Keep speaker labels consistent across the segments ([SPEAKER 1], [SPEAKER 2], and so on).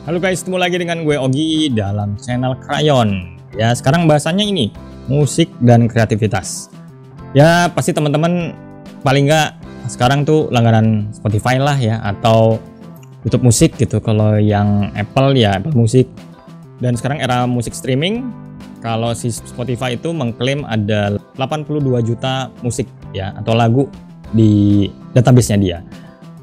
[SPEAKER 1] Halo guys, ketemu lagi dengan gue Ogi dalam channel Crayon. Ya, sekarang bahasanya ini, musik dan kreativitas. Ya, pasti teman-teman paling nggak sekarang tuh langganan Spotify lah ya, atau YouTube Musik gitu. Kalau yang Apple ya Apple Music. Dan sekarang era musik streaming, kalau si Spotify itu mengklaim ada 82 juta musik ya, atau lagu di database-nya dia.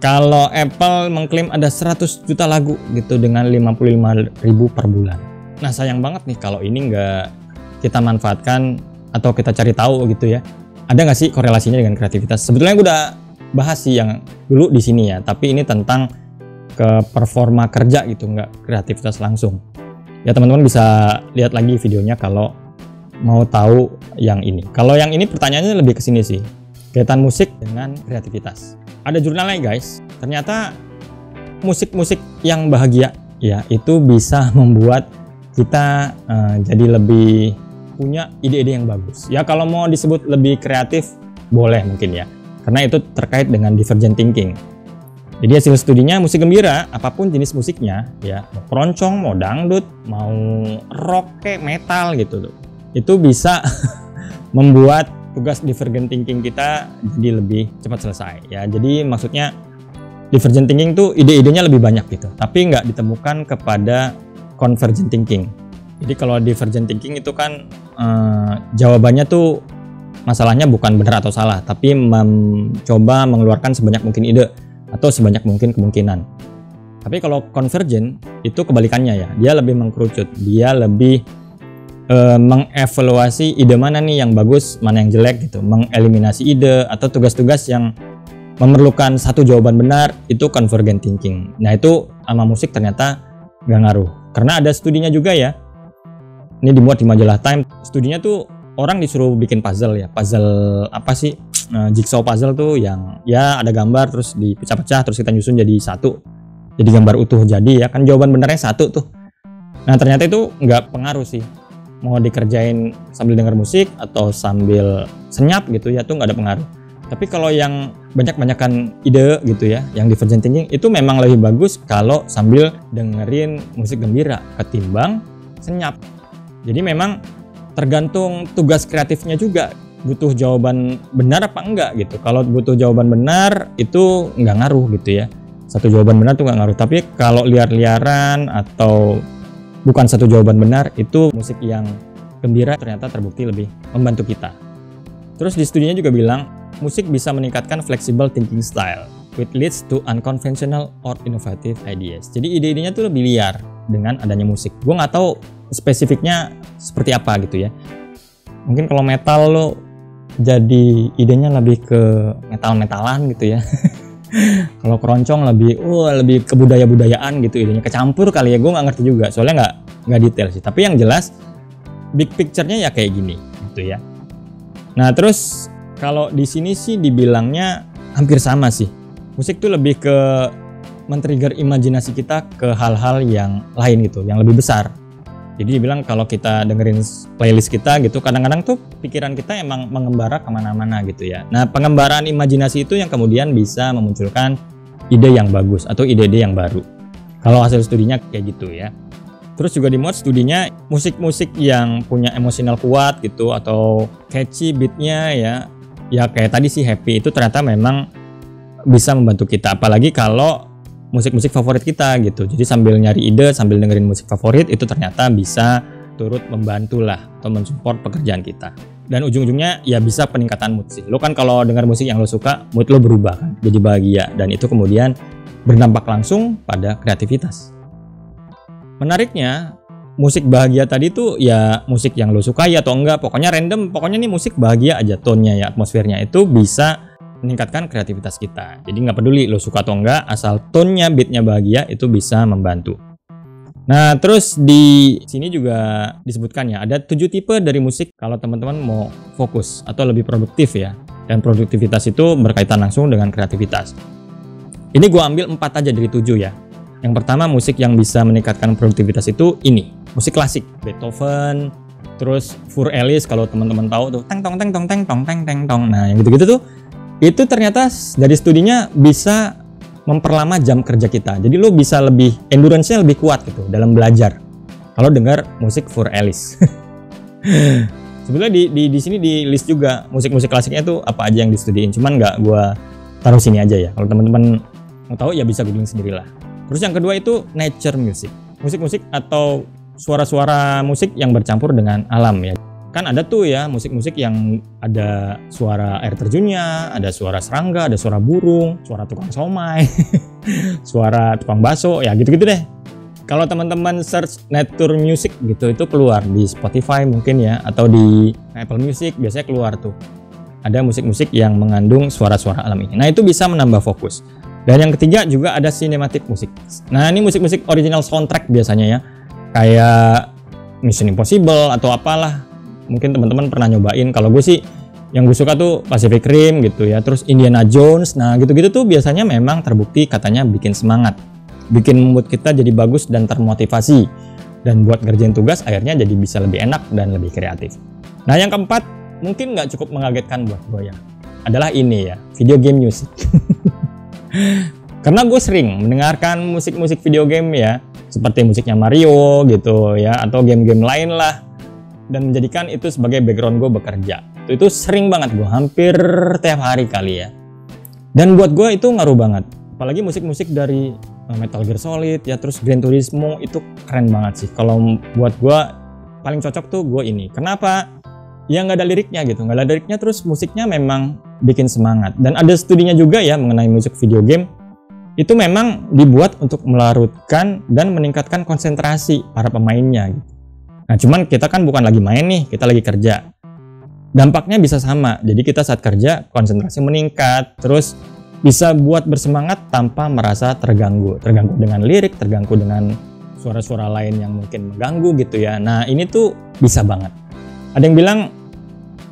[SPEAKER 1] Kalau Apple mengklaim ada 100 juta lagu gitu dengan 55.000 per bulan. Nah, sayang banget nih kalau ini nggak kita manfaatkan atau kita cari tahu gitu ya. Ada nggak sih korelasinya dengan kreativitas? Sebetulnya gue udah bahas sih yang dulu di sini ya, tapi ini tentang ke performa kerja gitu, nggak kreativitas langsung. Ya teman-teman bisa lihat lagi videonya kalau mau tahu yang ini. Kalau yang ini pertanyaannya lebih ke sini sih, kaitan musik dengan kreativitas. Ada jurnalnya guys, ternyata musik-musik yang bahagia ya itu bisa membuat kita jadi lebih punya ide-ide yang bagus. Ya kalau mau disebut lebih kreatif boleh mungkin ya, karena itu terkait dengan divergent thinking. Jadi hasil studinya musik gembira, apapun jenis musiknya ya, mau keroncong, mau dangdut, mau rock, kayak metal gitu tuh, itu bisa membuat tugas divergent thinking kita jadi lebih cepat selesai ya. Jadi maksudnya divergent thinking tuh ide-idenya lebih banyak gitu, tapi nggak ditemukan kepada convergent thinking. Jadi kalau divergent thinking itu kan jawabannya tuh masalahnya bukan benar atau salah, tapi mencoba mengeluarkan sebanyak mungkin ide atau sebanyak mungkin kemungkinan. Tapi kalau convergent itu kebalikannya ya, dia lebih mengkerucut, dia lebih mengevaluasi ide mana nih yang bagus, mana yang jelek gitu, mengeliminasi ide atau tugas-tugas yang memerlukan satu jawaban benar, itu convergent thinking. Nah itu sama musik ternyata nggak ngaruh, karena ada studinya juga ya, ini dimuat di majalah Time. Studinya tuh orang disuruh bikin puzzle ya, puzzle apa sih, jigsaw puzzle tuh yang ya ada gambar terus dipecah-pecah terus kita nyusun jadi satu, jadi gambar utuh jadi ya kan, jawaban benernya satu tuh. Nah ternyata itu nggak pengaruh sih, mau dikerjain sambil denger musik atau sambil senyap gitu ya, tuh nggak ada pengaruh. Tapi kalau yang banyak-banyakan ide gitu ya, yang divergent thinking itu memang lebih bagus kalau sambil dengerin musik gembira ketimbang senyap. Jadi memang tergantung tugas kreatifnya juga, butuh jawaban benar apa enggak gitu. Kalau butuh jawaban benar itu nggak ngaruh gitu ya, satu jawaban benar tuh nggak ngaruh. Tapi kalau liar-liaran atau bukan satu jawaban benar, itu musik yang gembira ternyata terbukti lebih membantu kita. Terus di studinya juga bilang, musik bisa meningkatkan flexible thinking style, which leads to unconventional or innovative ideas. Jadi ide-idenya tuh lebih liar dengan adanya musik. Gue nggak tahu spesifiknya seperti apa gitu ya. Mungkin kalau metal lo jadi idenya lebih ke metal-metalan gitu ya. Kalau keroncong lebih ke budaya-budayaan gitu, idenya kecampur kali ya, gue nggak ngerti juga soalnya nggak detail sih. Tapi yang jelas big picture-nya ya kayak gini gitu ya. Nah terus kalau di sini sih dibilangnya hampir sama sih, musik tuh lebih ke men-trigger imajinasi kita ke hal-hal yang lain gitu, yang lebih besar. Jadi dibilang kalau kita dengerin playlist kita gitu, kadang-kadang tuh pikiran kita emang mengembara kemana-mana gitu ya. Nah pengembaraan imajinasi itu yang kemudian bisa memunculkan ide yang bagus atau ide-ide yang baru. Kalau hasil studinya kayak gitu ya. Terus juga dimuat studinya, musik-musik yang punya emosional kuat gitu atau catchy beatnya ya kayak tadi sih happy, itu ternyata memang bisa membantu kita. Apalagi kalau musik-musik favorit kita gitu. Jadi sambil nyari ide, sambil dengerin musik favorit, itu ternyata bisa turut membantu lah atau mensupport pekerjaan kita. Dan ujung-ujungnya ya bisa peningkatan mood sih. Lo kan kalau dengar musik yang lo suka, mood lo berubah kan, jadi bahagia. Dan itu kemudian berdampak langsung pada kreativitas. Menariknya, musik bahagia tadi tuh ya musik yang lo sukai atau enggak, pokoknya random, pokoknya nih musik bahagia aja, tone-nya ya, atmosfernya itu bisa meningkatkan kreativitas kita. Jadi nggak peduli lo suka atau enggak, asal tone-nya, beat-nya bahagia, itu bisa membantu. Nah terus di sini juga disebutkan ya, ada 7 tipe dari musik kalau teman-teman mau fokus atau lebih produktif ya. Dan produktivitas itu berkaitan langsung dengan kreativitas. Ini gue ambil 4 aja dari 7 ya. Yang pertama, musik yang bisa meningkatkan produktivitas itu ini, musik klasik, Beethoven, terus Fur Ellis kalau teman-teman tahu tuh, teng tong teng tong teng tong teng teng tong. Nah yang gitu-gitu tuh, itu ternyata dari studinya bisa memperlama jam kerja kita. Jadi lo bisa lebih, endurance-nya lebih kuat gitu dalam belajar kalau dengar musik for Alice. Sebenarnya di sini di list juga musik-musik klasiknya itu apa aja yang distudiin, cuman nggak gua taruh sini aja ya. Kalau teman-teman mau tahu ya bisa googling sendirilah. Terus yang kedua itu nature music, musik-musik atau suara-suara musik yang bercampur dengan alam ya. Kan ada tuh ya musik-musik yang ada suara air terjunnya, ada suara serangga, ada suara burung, suara tukang somai, suara tukang bakso, ya gitu-gitu deh. Kalau teman-teman search nature music gitu, itu keluar di Spotify mungkin ya, atau di Apple Music biasanya keluar tuh. Ada musik-musik yang mengandung suara-suara alam ini. Nah itu bisa menambah fokus. Dan yang ketiga juga ada cinematic music. Nah ini musik-musik original soundtrack biasanya ya, kayak Mission Impossible atau apalah. Mungkin teman-teman pernah nyobain. Kalau gue sih yang gue suka tuh Pacific Rim gitu ya, terus Indiana Jones. Nah gitu-gitu tuh biasanya memang terbukti katanya bikin semangat, bikin mood kita jadi bagus dan termotivasi, dan buat ngerjain tugas akhirnya jadi bisa lebih enak dan lebih kreatif. Nah yang keempat mungkin nggak cukup mengagetkan buat gue ya, adalah ini ya, video game music. Karena gue sering mendengarkan musik-musik video game ya, seperti musiknya Mario gitu ya, atau game-game lain lah, dan menjadikan itu sebagai background gue bekerja. Itu sering banget gue, hampir tiap hari kali ya. Dan buat gue itu ngaruh banget. Apalagi musik-musik dari Metal Gear Solid ya, terus Gran Turismo, itu keren banget sih. Kalau buat gue paling cocok tuh gue ini. Kenapa? Ya nggak ada liriknya gitu, nggak ada liriknya, terus musiknya memang bikin semangat. Dan ada studinya juga ya mengenai musik video game. Itu memang dibuat untuk melarutkan dan meningkatkan konsentrasi para pemainnya gitu. Nah cuman kita kan bukan lagi main nih, kita lagi kerja. Dampaknya bisa sama, jadi kita saat kerja konsentrasi meningkat, terus bisa buat bersemangat tanpa merasa terganggu dengan lirik, terganggu dengan suara-suara lain yang mungkin mengganggu gitu ya. Nah ini tuh bisa banget. Ada yang bilang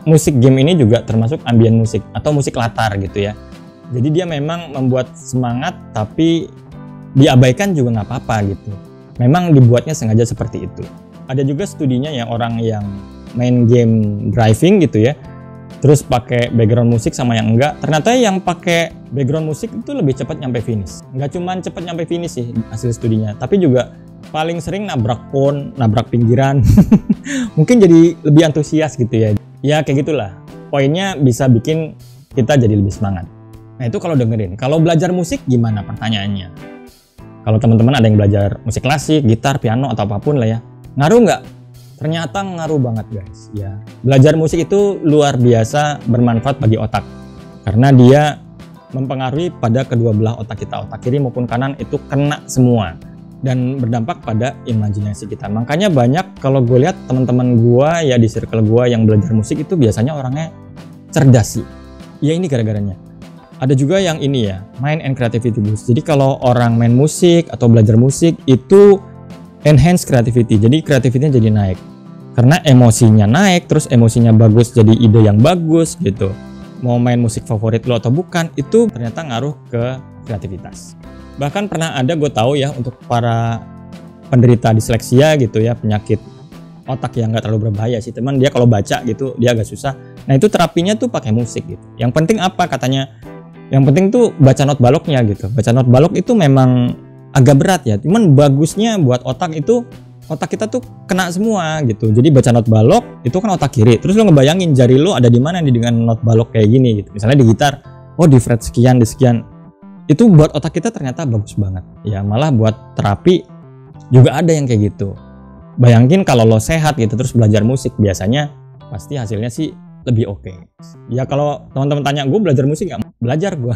[SPEAKER 1] musik game ini juga termasuk ambient musik atau musik latar gitu ya. Jadi dia memang membuat semangat tapi diabaikan juga nggak apa-apa gitu. Memang dibuatnya sengaja seperti itu. Ada juga studinya yang orang yang main game driving gitu ya, terus pakai background musik sama yang enggak, ternyata yang pakai background musik itu lebih cepat nyampe finish. Nggak cuman cepat nyampe finish sih hasil studinya, tapi juga paling sering nabrak pohon, nabrak pinggiran. Mungkin jadi lebih antusias gitu ya. Ya kayak gitulah. Poinnya bisa bikin kita jadi lebih semangat. Nah itu kalau dengerin. Kalau belajar musik gimana pertanyaannya? Kalau teman-teman ada yang belajar musik klasik, gitar, piano atau apapun lah ya, ngaruh nggak? Ternyata ngaruh banget guys ya. Belajar musik itu luar biasa bermanfaat bagi otak, karena dia mempengaruhi pada kedua belah otak kita, otak kiri maupun kanan itu kena semua dan berdampak pada imajinasi kita. Makanya banyak kalau gue lihat teman-teman gue ya di circle gue yang belajar musik itu biasanya orangnya cerdas sih. Ya ini gara-garanya. Ada juga yang ini ya, mind and creativity boost. Jadi kalau orang main musik atau belajar musik itu enhance creativity, jadi kreativitasnya jadi naik karena emosinya naik, terus emosinya bagus, jadi ide yang bagus gitu. Mau main musik favorit lo atau bukan, itu ternyata ngaruh ke kreativitas. Bahkan pernah ada gue tahu ya untuk para penderita disleksia gitu ya, penyakit otak yang nggak terlalu berbahaya sih teman, dia kalau baca gitu dia agak susah. Nah itu terapinya tuh pakai musik gitu. Yang penting apa katanya? Yang penting tuh baca not baloknya gitu. Baca not balok itu memang agak berat ya, cuman bagusnya buat otak itu, otak kita tuh kena semua gitu. Jadi baca not balok itu kan otak kiri, terus lo ngebayangin jari lo ada di mana nih dengan not balok kayak gini gitu. Misalnya di gitar, oh di fret sekian, di sekian, itu buat otak kita ternyata bagus banget ya. Malah buat terapi juga ada yang kayak gitu. Bayangin kalau lo sehat gitu terus belajar musik, biasanya pasti hasilnya sih lebih oke. Ya kalau teman-teman tanya gue belajar musik nggak? Belajar gue.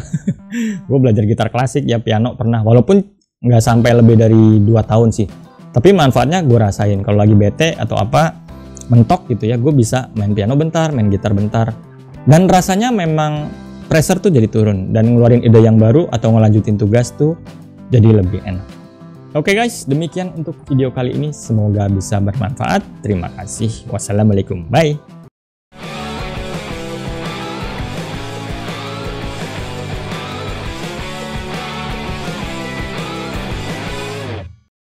[SPEAKER 1] Gue belajar gitar klasik ya, piano pernah, walaupun nggak sampai lebih dari 2 tahun sih, tapi manfaatnya gue rasain. Kalau lagi bete atau apa, mentok gitu ya, gue bisa main piano bentar, main gitar bentar, dan rasanya memang pressure tuh jadi turun, dan ngeluarin ide yang baru atau ngelanjutin tugas tuh jadi lebih enak. Oke guys, demikian untuk video kali ini, semoga bisa bermanfaat. Terima kasih, wassalamualaikum, bye.